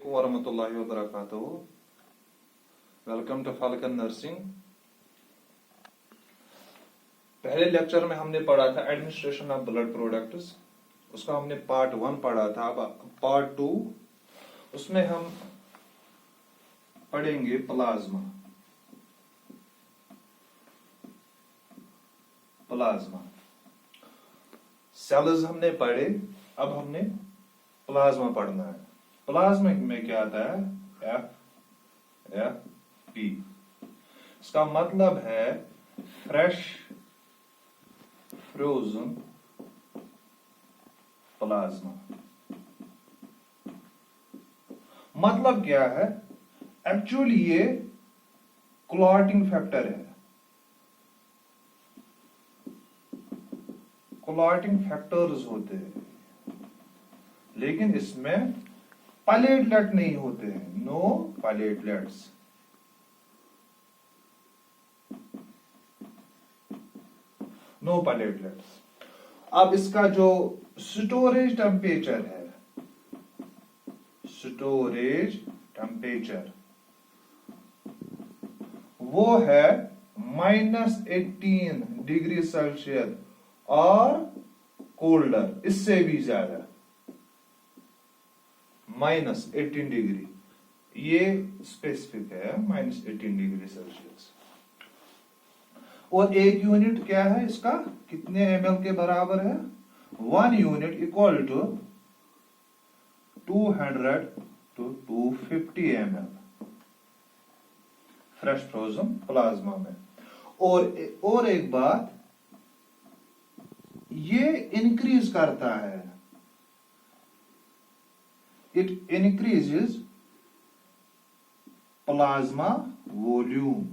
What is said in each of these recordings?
Assalamualaikum warahmatullahi wabarakatuh. Welcome to Falcon nursing. पहले lecture में हमने पढ़ा था एडमिनिस्ट्रेशन ऑफ ब्लड प्रोडक्ट्स, उसका हमने पार्ट 1 पढ़ा था। अब पार्ट 2 उसमें हम पढ़ेंगे प्लाज्मा। सेल्स हमने पढ़े, अब हमने प्लाज्मा पढ़ना है। प्लाज्मा में क्या आता है? F P. इसका मतलब है फ्रेश फ्रोजन प्लाज्मा। मतलब क्या है? एक्चुअली ये क्लॉटिंग फैक्टर है। क्लॉटिंग फैक्टर्स होते हैं, लेकिन इसमें प्लेटलेट नहीं होते हैं। No platelets. No platelets. अब इसका जो स्टोरेज टेम्परेचर है, वो है -18 डिग्री सेल्सियस और कोल्डर, इससे भी ज्यादा, -18 डिग्री। ये स्पेसिफिक है, -18 डिग्री सेल्सियस। और एक यूनिट क्या है इसका? कितने ml के बराबर है? 1 unit equal to 200 to 250 ml fresh frozen plasma में। और एक बात, ये इंक्रीज करता है, इट इंक्रीजेस प्लाज्मा वॉल्यूम।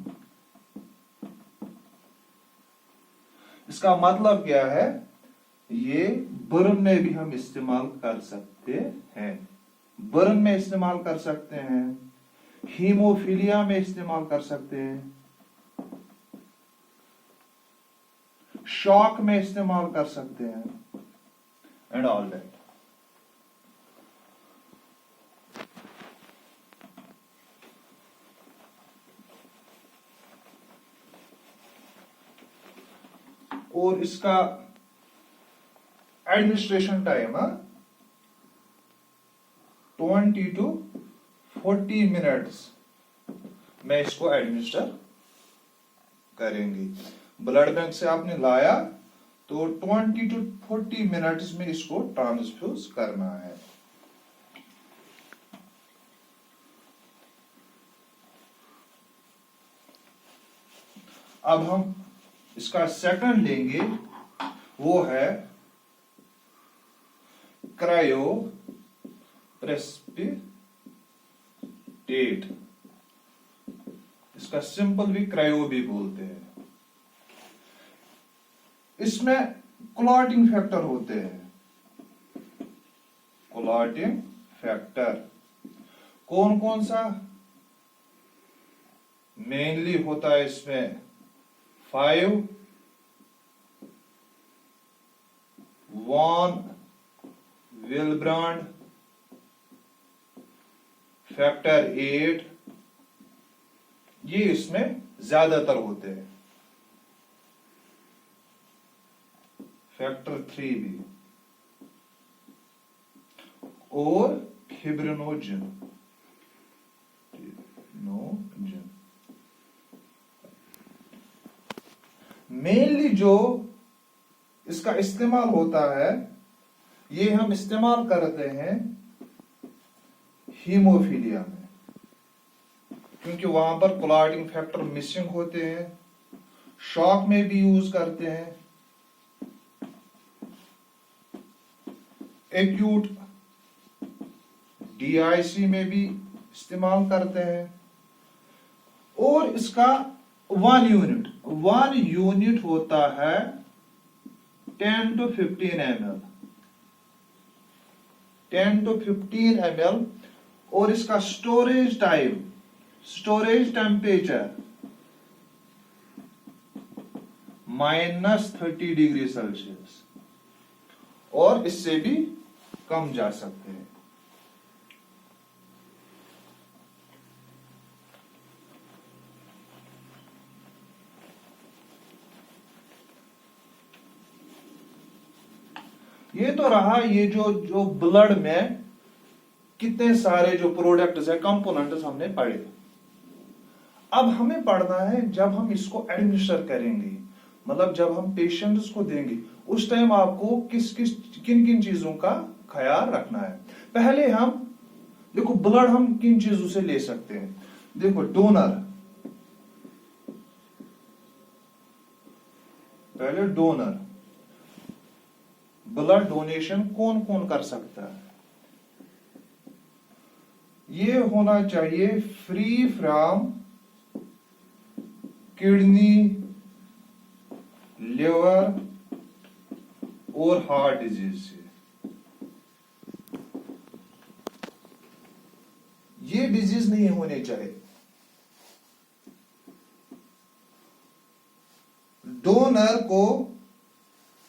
इसका मतलब क्या है? ये बर्न में भी हम इस्तेमाल कर सकते हैं। बर्न में इस्तेमाल कर सकते हैं, हीमोफीलिया में इस्तेमाल कर सकते हैं, शॉक में इस्तेमाल कर सकते हैं, एंड ऑल दैट। और इसका एडमिनिस्ट्रेशन टाइम 20 to 40 मिनट्स में इसको एडमिनिस्टर करेंगे। ब्लड बैंक से आपने लाया तो 20 to 40 मिनट्स में इसको ट्रांसफ्यूज करना है। अब हम इसका सेकंड लेंगे, वो है क्रायो प्रेसिपिटेट। इसका सिंपल भी क्रायो भी बोलते हैं। इसमें क्लॉटिंग फैक्टर होते हैं। क्लॉटिंग फैक्टर कौन कौन सा मेनली होता है? इसमें 5, 1 विल्ब्रांड, फैक्टर 8, ये इसमें ज्यादातर होते हैं। फैक्टर 3 भी, और फिब्रिनोजन। मेनली जो इसका इस्तेमाल होता है, ये हम इस्तेमाल करते हैं हीमोफीलिया में, क्योंकि वहां पर क्लॉटिंग फैक्टर मिसिंग होते हैं। शॉक में भी यूज करते हैं, एक्यूट DIC में भी इस्तेमाल करते हैं। और इसका 1 यूनिट होता है 10 to 15 ml, 10 to 15 ml। और इसका स्टोरेज टेम्परेचर -30 डिग्री सेल्सियस, और इससे भी कम जा सकते हैं। ये तो रहा ये जो ब्लड में कितने सारे जो प्रोडक्ट्स है, कंपोनेंट्स हमने पढ़े। अब हमें पढ़ना है जब हम इसको एडमिनिस्टर करेंगे, मतलब जब हम पेशेंट्स को देंगे उस टाइम आपको किन किन चीजों का ख्याल रखना है। पहले हम देखो ब्लड हम किन चीजों से ले सकते हैं। देखो डोनर, पहले डोनर, ब्लड डोनेशन कौन कौन कर सकता है। ये होना चाहिए फ्री फ्रॉम किडनी, लिवर और हार्ट डिजीज से। ये डिजीज नहीं होने चाहिए।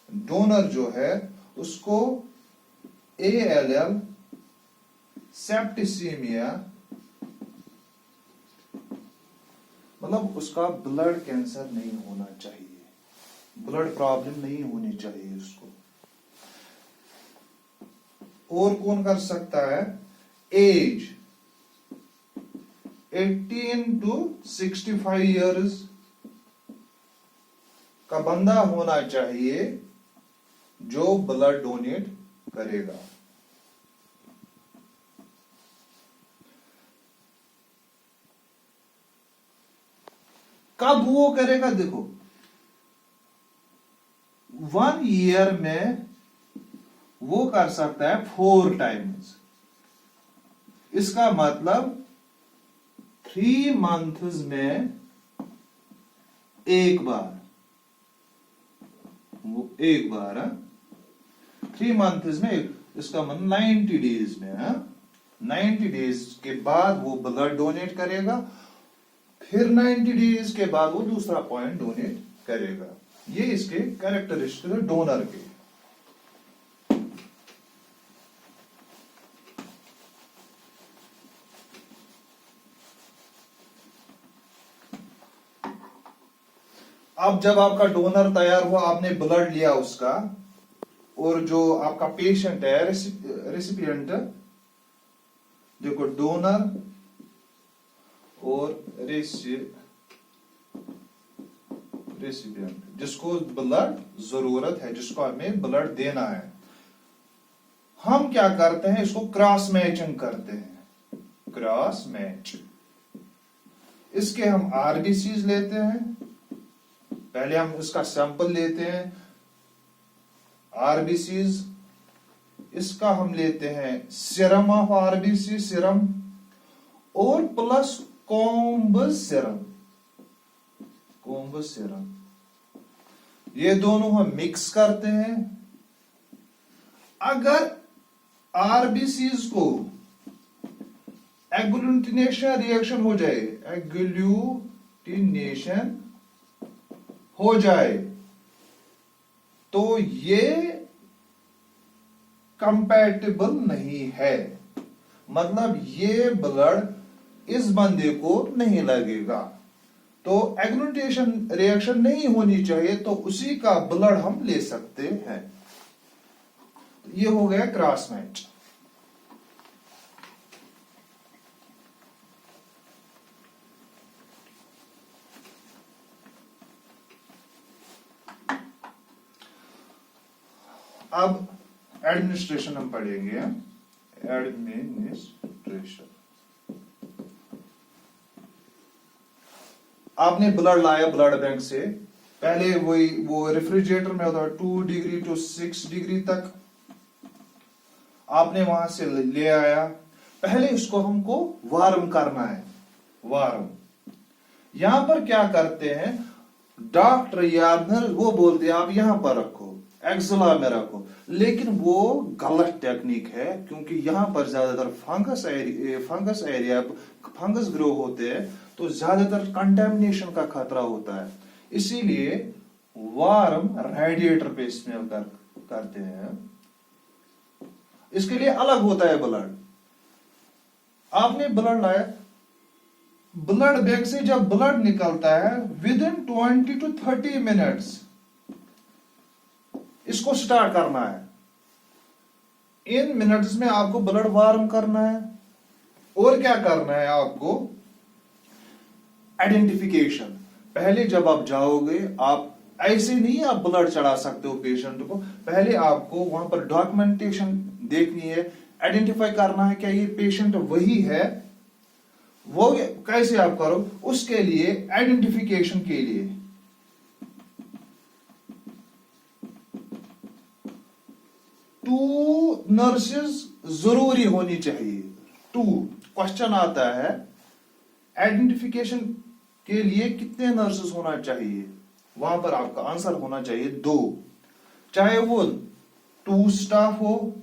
डोनर जो है उसको ALL, सेप्टिसीमिया, मतलब उसका ब्लड कैंसर नहीं होना चाहिए, ब्लड प्रॉब्लम नहीं होनी चाहिए उसको। और कौन कर सकता है? एज 18 to 65 इयर्स का बंदा होना चाहिए जो ब्लड डोनेट करेगा। कब वो करेगा? देखो 1 ईयर में वो कर सकता है 4 टाइम्स। इसका मतलब 3 मंथ्स में एक बार, वो एक बार 3 मंथ्स में इसका मतलब 90 डेज में 90 डेज के बाद वो ब्लड डोनेट करेगा, फिर 90 डेज के बाद वो दूसरा पॉइंट डोनेट करेगा। ये इसके कैरेक्टरिस्टिक है डोनर के। अब जब आपका डोनर तैयार हुआ, आपने ब्लड लिया उसका, और जो आपका पेशेंट है, रेसिपिएंट, देखो डोनर और रेसिपिएंट, जिसको ब्लड जरूरत है, जिसको हमें ब्लड देना है, हम क्या करते हैं? इसको क्रॉस मैचिंग करते हैं। क्रॉस मैच, इसके हम RBCs लेते हैं। पहले हम इसका सैंपल लेते हैं RBCs, इसका हम लेते हैं सीरम ऑफ RBC, सीरम, और प्लस कॉम्बस सीरम, कॉम्बस सीरम, ये दोनों हम मिक्स करते हैं। अगर RBCs को एग्लूटिनेशन रिएक्शन हो जाए, एग्लूटिनेशन हो जाए, तो ये कंपैटिबल नहीं है, मतलब ये ब्लड इस बंदे को नहीं लगेगा, तो एग्लूटिनेशन रिएक्शन नहीं होनी चाहिए, तो उसी का ब्लड हम ले सकते हैं। तो ये हो गया क्रॉस मैच। अब एडमिनिस्ट्रेशन हम पढ़ेंगे। एडमिनिस्ट्रेशन, आपने ब्लड लाया ब्लड बैंक से, पहले वो रेफ्रिजरेटर में होता है 2 डिग्री to 6 डिग्री तक आपने वहां से ले आया। पहले इसको हमको वार्म करना है, वार्म। यहां पर क्या करते हैं डॉक्टर या नर्स, वो बोलते हैं आप यहां पर रखो, एक्सला में रखो, लेकिन वो गलत टेक्निक है, क्योंकि यहां पर ज्यादातर फंगस ग्रो होते हैं, तो ज्यादातर कंटेमिनेशन का खतरा होता है। इसीलिए वार्म रेडिएटर पे स्मेल करते हैं। इसके लिए अलग होता है ब्लड। आपने ब्लड लाया, ब्लड बैंक से जब ब्लड निकलता है विद इन 20 to 30 मिनट्स इसको स्टार्ट करना है। इन मिनट्स में आपको ब्लड वार्म करना है और क्या करना है आपको, आइडेंटिफिकेशन। पहले जब आप जाओगे, आप ऐसे नहीं आप ब्लड चढ़ा सकते हो पेशेंट को, पहले आपको वहां पर डॉक्यूमेंटेशन देखनी है, आइडेंटिफाई करना है क्या ये पेशेंट वही है। वो कैसे आप करो, उसके लिए आइडेंटिफिकेशन के लिए 2 नर्सेज जरूरी होनी चाहिए। 2 क्वेश्चन आता है आइडेंटिफिकेशन के लिए कितने नर्सेज होना चाहिए, वहां पर आपका आंसर होना चाहिए 2। चाहे वो 2 स्टाफ हो,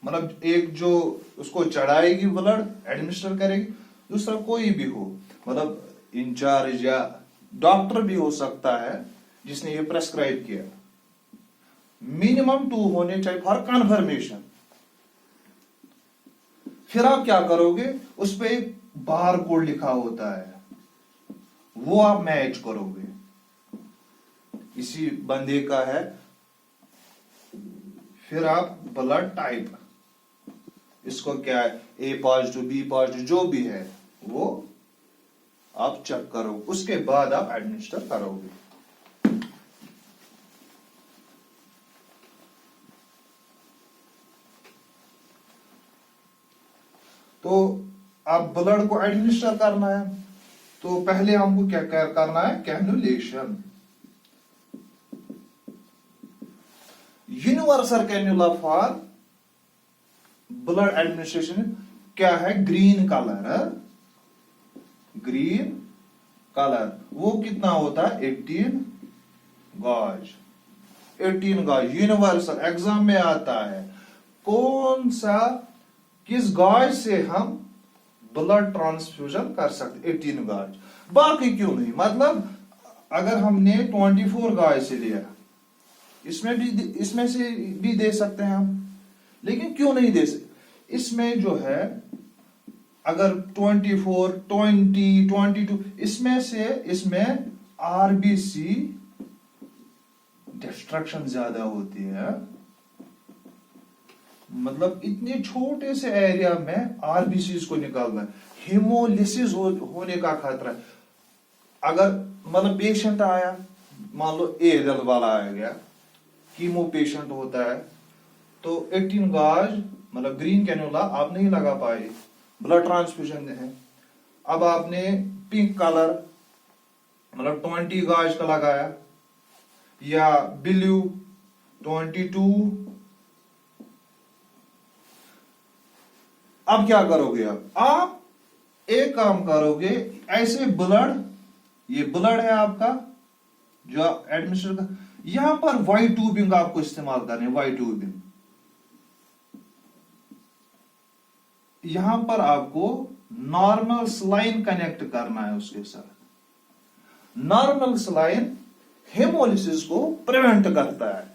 मतलब एक जो उसको चढ़ाएगी ब्लड एडमिनिस्टर करेगी, दूसरा कोई भी हो, मतलब इंचार्ज या डॉक्टर भी हो सकता है जिसने ये प्रेस्क्राइब किया। मिनिमम 2 होने चाहिए फॉर कन्फर्मेशन। फिर आप क्या करोगे, उस पे एक बार कोड लिखा होता है, वो आप मैच करोगे, इसी बंदे का है। फिर आप ब्लड टाइप, इसको क्या है, ए पॉजिटिव बी पॉजिटिव जो भी है वो आप चेक करो, उसके बाद आप एडमिनिस्टर करोगे। तो आप ब्लड को एडमिनिस्टर करना है, तो पहले हमको क्या करना है, cannulation. Universal cannula for blood administration क्या है, ग्रीन कलर, ग्रीन कलर। वो कितना होता है, 18 गॉज। 18 गॉज यूनिवर्सल एग्जाम में आता है, कौन सा किस गॉज से हम ब्लड ट्रांसफ्यूजन कर सकते, 18 गॉज, बाकी क्यों नहीं। मतलब अगर हमने 24 गॉज से लिया, इसमें से भी दे सकते हैं हम, लेकिन क्यों नहीं दे सकते, इसमें जो है अगर 24, 20, 22 इसमें से, इसमें आरबीसी डिस्ट्रक्शन ज्यादा होती है। मतलब इतने छोटे से एरिया में आरबीसी को निकालना है, हिमोलिसिस होने का खतरा है। अगर मतलब पेशेंट आया, मान लो एरल वाला आ गया, कीमो पेशेंट होता है, तो 18 गॉज मतलब ग्रीन कैनुला आप नहीं लगा पाए, ब्लड ट्रांसफ्यूजन है। अब आपने पिंक कलर मतलब 20 गॉज का लगाया, या ब्लू 22। अब क्या करोगे, आप एक काम करोगे, ऐसे ब्लड, ये ब्लड है आपका जो एडमिनिस्टर का, यहां पर वाई ट्यूबिंग आपको इस्तेमाल करनी है, वाई ट्यूबिंग। यहां पर आपको नॉर्मल स्लाइन कनेक्ट करना है उसके साथ। नॉर्मल स्लाइन हेमोलिसिस को प्रिवेंट करता है।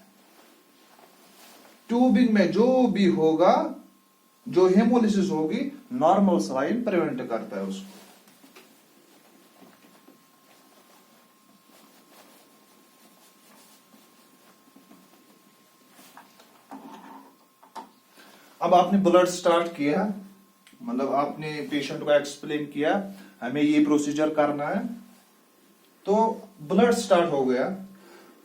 ट्यूबिंग में जो भी होगा, जो हेमोलिसिस होगी, नॉर्मल स्लाइन प्रिवेंट करता है उसको। अब आपने ब्लड स्टार्ट किया, मतलब आपने पेशेंट को एक्सप्लेन किया हमें ये प्रोसीजर करना है, तो ब्लड स्टार्ट हो गया।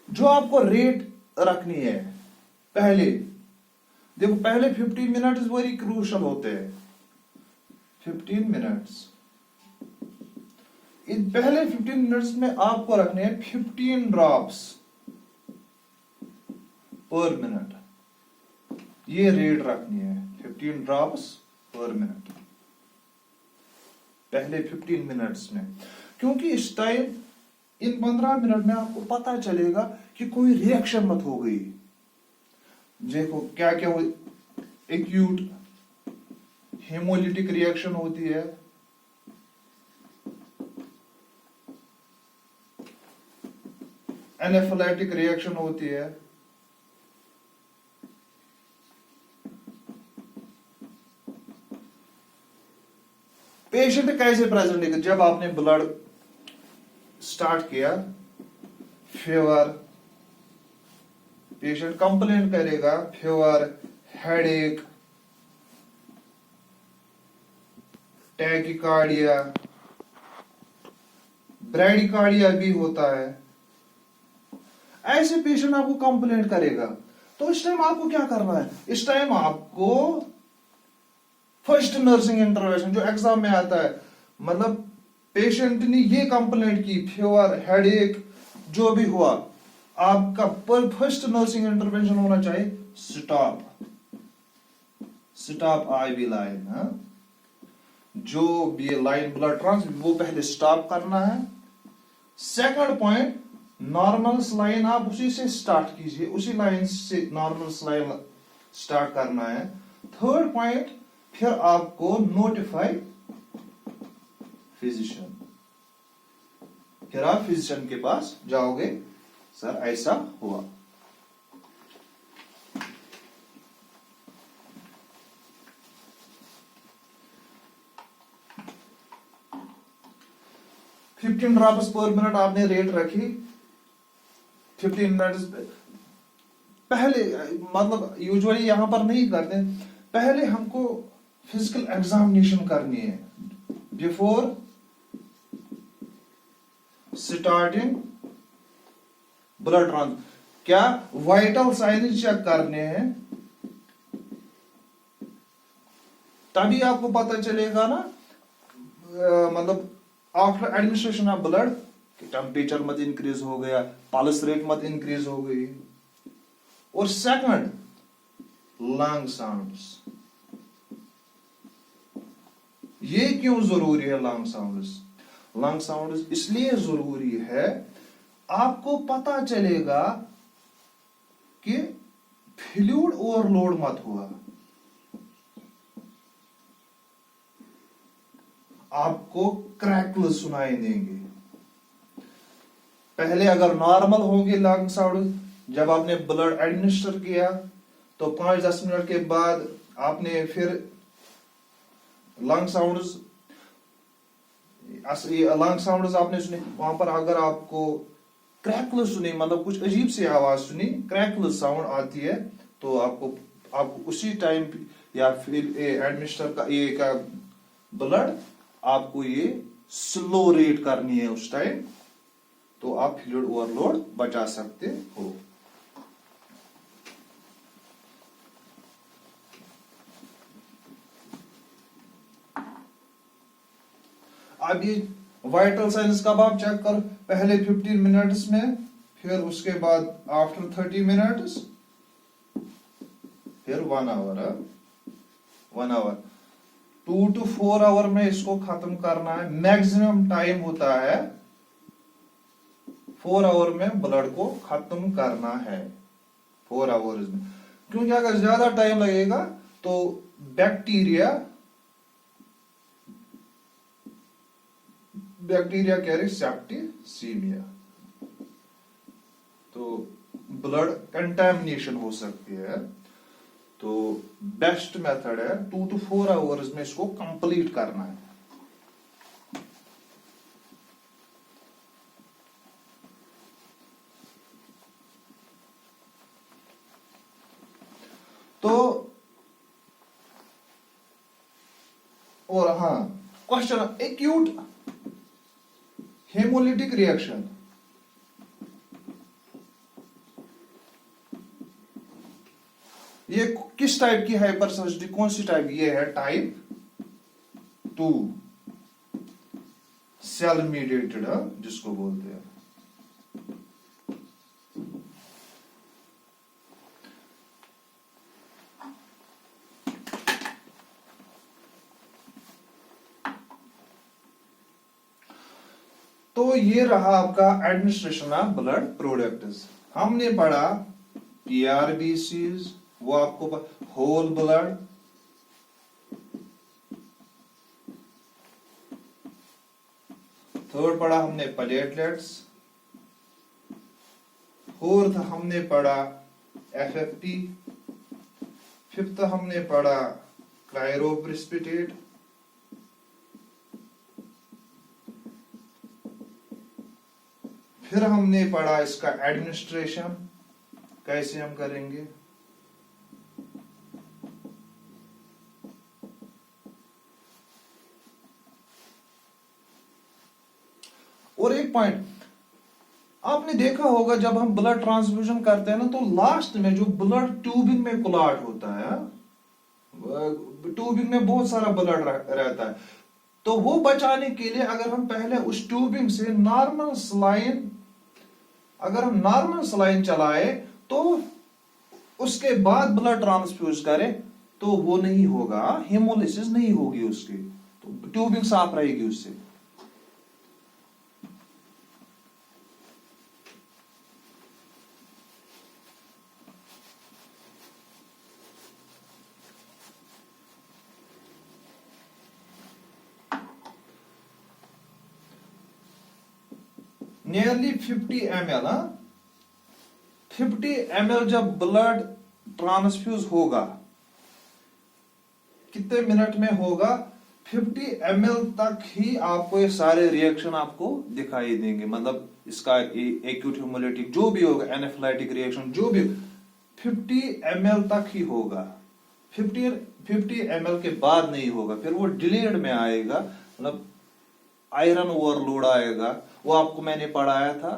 जो आपको रेट रखनी है, पहले देखो, पहले 15 मिनट्स वेरी क्रूशल होते हैं। 15 मिनट्स, इन पहले 15 मिनट्स में आपको रखने हैं 15 ड्रॉप्स पर मिनट, ये रेट रखनी है, 15 ड्रॉप्स पर मिनट पहले 15 मिनट्स में। क्योंकि इस टाइम, इन 15 मिनट में आपको पता चलेगा कि कोई रिएक्शन मत हो गई। देखो क्या क्या हो, एक्यूट हेमोलिटिक रिएक्शन होती है, एनाफिलैक्टिक रिएक्शन होती है, पेशेंट कैसे प्रेजेंट है, जब आपने ब्लड स्टार्ट किया, फीवर, पेशेंट कंप्लेंट करेगा, फीवर, हेडेक, टैकिकार्डिया, ब्रैडिकार्डिया भी होता है। ऐसे पेशेंट आपको कंप्लेंट करेगा, तो इस टाइम आपको क्या करना है? इस टाइम आपको फर्स्ट नर्सिंग इंटरवेंशन जो एग्जाम में आता है, मतलब पेशेंट ने ये कंप्लेंट की, फीवर, हेडेक, जो भी हुआ, आपका पर फर्स्ट नर्सिंग इंटरवेंशन होना चाहिए स्टॉप, स्टॉप आईवी लाइन। जो भी लाइन ब्लड ट्रांस वो पहले स्टॉप करना है। सेकंड पॉइंट, नॉर्मल लाइन आप उसी से स्टार्ट कीजिए, उसी लाइन से नॉर्मल लाइन स्टार्ट करना है। थर्ड पॉइंट, फिर आपको नोटिफाई फिजिशियन, फिर आप फिजिशियन के पास जाओगे, सर ऐसा हुआ। फिफ्टीन ड्रॉप्स पर मिनट आपने रेट रखी, 15 मिनट पहले, मतलब यूजुअली यहां पर नहीं करते, पहले हमको फिजिकल एग्जामिनेशन करनी है बिफोर स्टार्टिंग ब्लड ट्रांस। क्या वाइटल साइंस चेक करने हैं, तभी आपको पता चलेगा ना, मतलब after administration of blood temperature मत इंक्रीज हो गया, पल्स रेट मत इंक्रीज हो गई। और सेकंड, लंग साउंड्स, ये क्यों जरूरी है? लंग साउंड्स, लंग साउंड्स इसलिए जरूरी है, आपको पता चलेगा कि फ्लूइड ओवरलोड मत हुआ। आपको क्रैकल सुनाई देंगे। पहले अगर नॉर्मल होंगे लंग साउंड, जब आपने ब्लड एडमिनिस्टर किया तो 5-10 मिनट के बाद आपने फिर लंग साउंड्स आपने सुने, वहां पर अगर आपको क्रैकल सुनी, मतलब कुछ अजीब सी आवाज सुनी, क्रैकल साउंड आती है, तो आपको उसी टाइम या फिर एडमिनिस्टर का ये का ब्लड आपको ये स्लो रेट करनी है उस टाइम, तो आप फ्लूइड ओवरलोड बचा सकते हो। अब ये वाइटल साइंस कब आप चेक करो? पहले 15 मिनट्स में, फिर उसके बाद आफ्टर 30 मिनट्स, फिर 1 आवर। 1 आवर 2 to 4 आवर में इसको खत्म करना है। मैक्सिमम टाइम होता है 4 आवर में ब्लड को खत्म करना है, 4 आवर्स में, क्योंकि अगर ज्यादा टाइम लगेगा तो बैक्टीरिया कैरी सेप्टिसीमिया, तो ब्लड कंटामिनेशन हो सकती है। तो बेस्ट मेथड है 2 to 4 आवर्स में इसको कंप्लीट करना है। तो और हाँ, क्वेश्चन, एक्यूट हेमोलिटिक रिएक्शन, ये किस टाइप की हाइपरसेंसिटिविटी, कौन सी टाइप? ये है टाइप 2 सेल मीडिएटेड, जिसको बोलते हैं। तो ये रहा आपका एडमिनिस्ट्रेशन ऑफ ब्लड प्रोडक्ट्स। हमने पढ़ा टीआरबीसीज, वो आपको होल ब्लड, थर्ड पढ़ा हमने प्लेटलेट्स, फोर्थ हमने पढ़ा एफएफटी, फिफ्थ हमने पढ़ा क्रायोप्रेसिपिटेट, फिर हमने पढ़ा इसका एडमिनिस्ट्रेशन कैसे हम करेंगे, और एक पॉइंट आपने देखा होगा, जब हम ब्लड ट्रांसफ्यूजन करते हैं ना, तो लास्ट में जो ब्लड ट्यूबिंग में क्लॉट होता है, ट्यूबिंग में बहुत सारा ब्लड रहता है, तो वो बचाने के लिए अगर हम पहले उस ट्यूबिंग से नॉर्मल सलाइन, अगर हम नॉर्मल सलाइन चलाए तो उसके बाद ब्लड ट्रांसफ्यूज करें, तो वो नहीं होगा, हेमोलिसिस नहीं होगी उसकी, तो ट्यूबिंग साफ रहेगी उससे। नियरली 50 ml, 50 ml जब ब्लड ट्रांसफ्यूज होगा, कितने मिनट में होगा, 50 ml तक ही आपको ये सारे रिएक्शन आपको दिखाई देंगे, मतलब इसका एक्यूट हेमोलिटिक जो भी होगा, एनाफिलाइटिक रिएक्शन जो भी, 50 ml तक ही होगा। 50 ml के बाद नहीं होगा, फिर वो डिलेड में आएगा, मतलब आयरन ओवरलोड आएगा, वो आपको मैंने पढ़ाया था,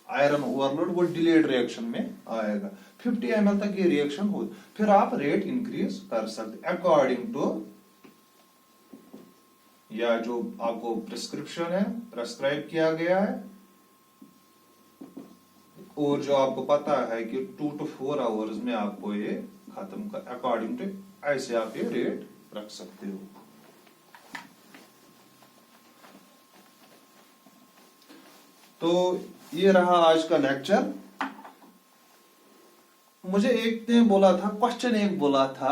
आयरन ओवरलोड वो डिलेड रिएक्शन में आएगा। 50 ml तक ये रिएक्शन हो, फिर आप रेट इंक्रीज कर सकते अकॉर्डिंग टू, या जो आपको प्रिस्क्रिप्शन है, प्रेस्क्राइब किया गया है, और जो आपको पता है कि 2 to 4 आवर्स में आपको ये खत्म कर, अकॉर्डिंग टू ऐसे आप ये रेट रख सकते हो। तो ये रहा आज का लेक्चर। मुझे एक ने बोला था, क्वेश्चन एक बोला था,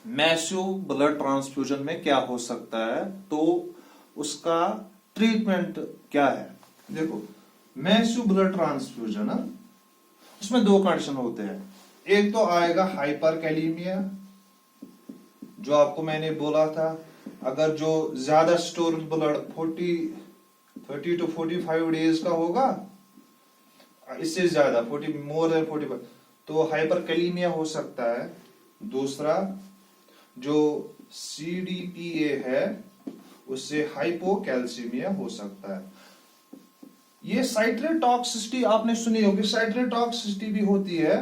मैसिव ब्लड ट्रांसफ्यूजन में क्या हो सकता है, तो उसका ट्रीटमेंट क्या है। देखो, मैसिव ब्लड ट्रांसफ्यूजन, उसमें 2 कंडीशन होते हैं। एक तो आएगा हाइपरकैलेमिया, जो आपको मैंने बोला था, अगर जो ज्यादा स्टोर ब्लड 30 to 45 डेज का होगा, इससे ज्यादा 40 मोर देन 45, तो हाइपरकैलेमिया हो सकता है। दूसरा जो CDPA है, उससे हाइपोकैल्सीमिया हो सकता है। ये साइट्रेट टॉक्सिसिटी आपने सुनी होगी, साइट्रेट टॉक्सिसिटी भी होती है,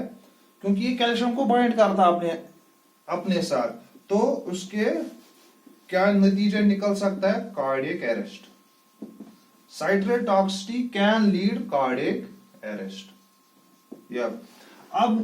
क्योंकि ये कैल्शियम को बाइंड करता अपने साथ, तो उसके क्या नतीजा निकल सकता है, cardiac arrest. Citrate toxicity can lead cardiac arrest. अब